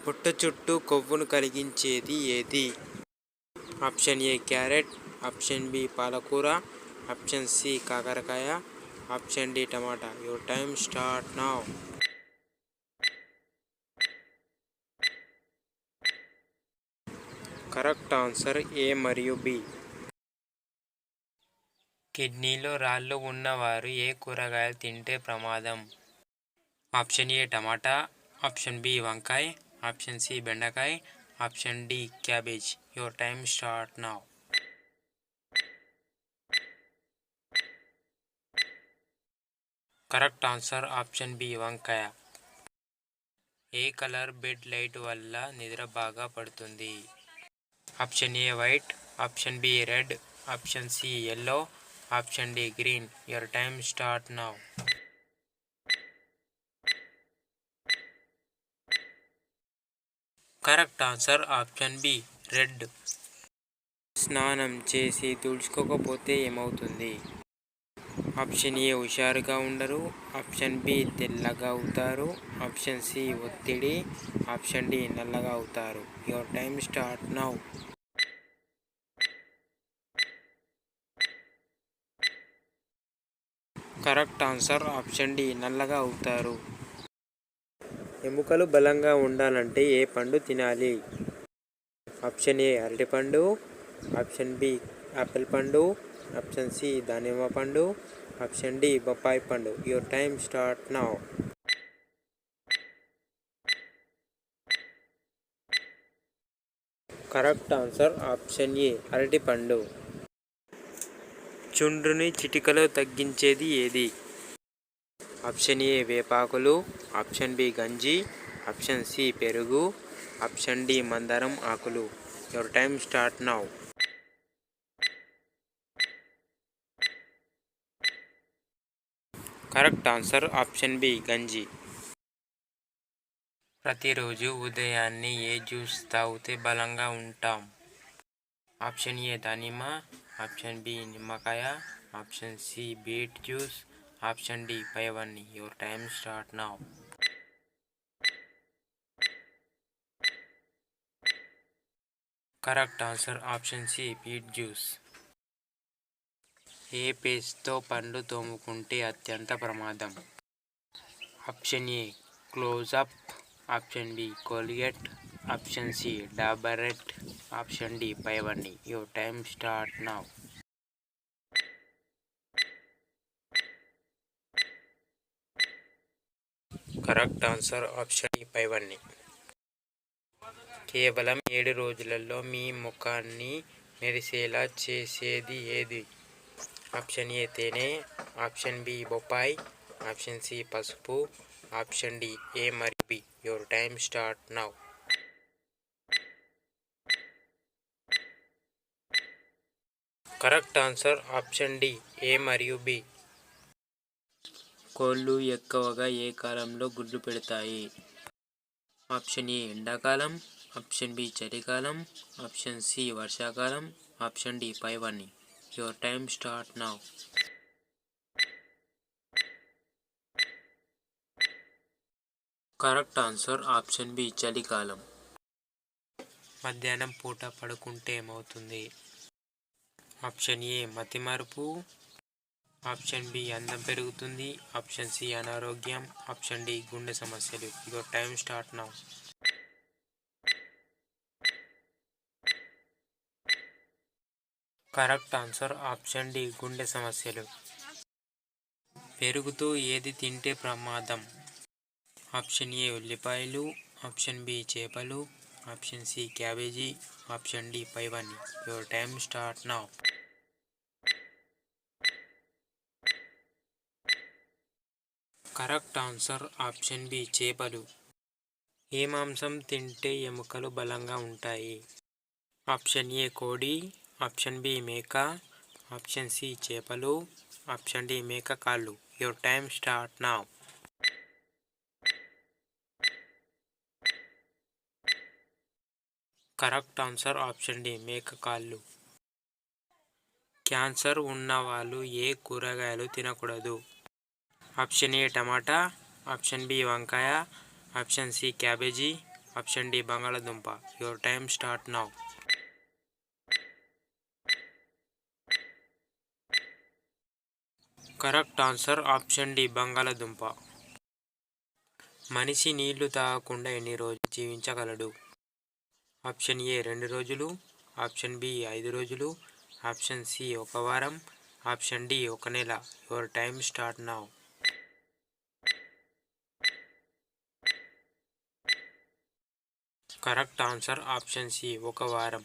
పొట్ట చుట్టూ కొవ్వును కరిగించేది ఏది? Option A carrot, option B పాలకూర, ఆప్షన్ సి కాకరకాయ, ఆప్షన్ డి టమాటా. Your time start now. Correct answer A మరియు బి. కిడ్నీలో రాళ్ళు ఉన్నవారు ఏ కూరగాయలు తింటే ప్రమాదం? ఆప్షన్ ఏ టమాటా, ఆప్షన్ బి వంకాయ, ఆప్షన్ సి బెండకాయ, option D cabbage. Your time start now. Correct answer option B వంకాయ. ఏ కలర్ బెడ్ లైట్ వల్ల నిద్ర బాగా పడుతుంది? Option A white, option B red, option C yellow, option D green. Your time start now. Correct answer option B red. స్నానం చేసి తుడుచుకోకపోతే ఏమవుతుంది? Option A హుషారుగా ఉండరు, ఆప్షన్ బి తెల్లగా అవుతారు, ఆప్షన్ సి ఒత్తిడి, ఆప్షన్ డి నల్లగా అవుతారు. Your time start now. Correct answer option D నల్లగా అవుతారు. ఎముకలు బలంగా ఉండాలంటే ఏ పండు తినాలి? ఆప్షన్ ఏ అరటిపండు, ఆప్షన్ బి ఆపిల్ పండు, ఆప్షన్ సి దానిమ్మ పండు, ఆప్షన్ డి బొప్పాయి పండు. Your time start now. Correct answer option A అరటిపండు. చుండ్రుని చిటికలో తగ్గించేది ఏది? ఆప్షన్ ఏ వేపాకులు, ఆప్షన్ బి గంజి, ఆప్షన్ సి పెరుగు, ఆప్షన్ డి మందారం ఆకులు. Your time start now. Correct answer option B గంజి. ప్రతిరోజు ఉదయాన్నే ఏ జ్యూస్ తాగితే బలంగా ఉంటాం? ఆప్షన్ ఏ దానిమ్మ, ఆప్షన్ బి నిమ్మకాయ, option C beet juice, option D పైవన్నీ. Your time start now. Correct answer option C beet juice. ఏ పేస్ట్తో పండ్లు తోముకుంటే అత్యంత ప్రమాదం? Option A Closeup, option B Colgate, option C Dabur red, option D పైవన్నీ. Your time start now. Correct answer option D పైవన్నీ. కేవలం 7 రోజులలో మీ ముఖాన్ని మెరిసేలా చేసేది ఏది? ఆప్షన్ ఏ తేనె, ఆప్షన్ బి బొప్పాయి, ఆప్షన్ సి పసుపు, ఆప్షన్ డి ఏ మరియు B. Your time start now. Correct answer option D A మరియు బి. కోళ్ళు ఎక్కువగా ఏ కాలంలో గుడ్లు పెడతాయి? ఆప్షన్ ఏ ఎండాకాలం, ఆప్షన్ బి చలికాలం, ఆప్షన్ సి వర్షాకాలం, ఆప్షన్ డి పైవన్నీ. Your time start now. Correct answer option B చలికాలం. మధ్యాహ్నం పూట పడుకుంటే ఏమవుతుంది? ఆప్షన్ ఏ మతిమరుపు, ఆప్షన్ బి అందం పెరుగుతుంది, ఆప్షన్ సి అనారోగ్యం, ఆప్షన్ డి గుండె సమస్యలు. Your time start now. Correct answer option D గుండె సమస్యలు. పెరుగుతో ఏది తింటే ప్రమాదం? ఆప్షన్ ఏ ఉల్లిపాయలు, ఆప్షన్ బి చేపలు, option C cabbage, option D పైవన్నీ. Your time start now. Correct answer option B చేపలు. ఏ మాంసం తింటే ఎముకలు బలంగా ఉంటాయి? ఆప్షన్ ఏ కోడి, ఆప్షన్ బి మేక, ఆప్షన్ సి చేపలు, ఆప్షన్ డి మేక కాళ్ళు. Your time start now. Correct answer option D మేక కాళ్ళు. క్యాన్సర్ ఉన్నవాళ్ళు ఏ కూరగాయలు తినకూడదు? ఆప్షన్ ఏ టమాటా, ఆప్షన్ బి వంకాయ, option C cabbage, option D బంగాళదుంప. Your time start now. Correct answer option D బంగాళదుంప. మనిషి నీళ్లు తాగకుండా ఎన్ని రోజులు జీవించగలడు? ఆప్షన్ ఏ 2 రోజులు, ఆప్షన్ బి 5 రోజులు, ఆప్షన్ సి 1 వారం, ఆప్షన్ డి 1 నెల. Your time start now. Correct answer option C 1 వారం.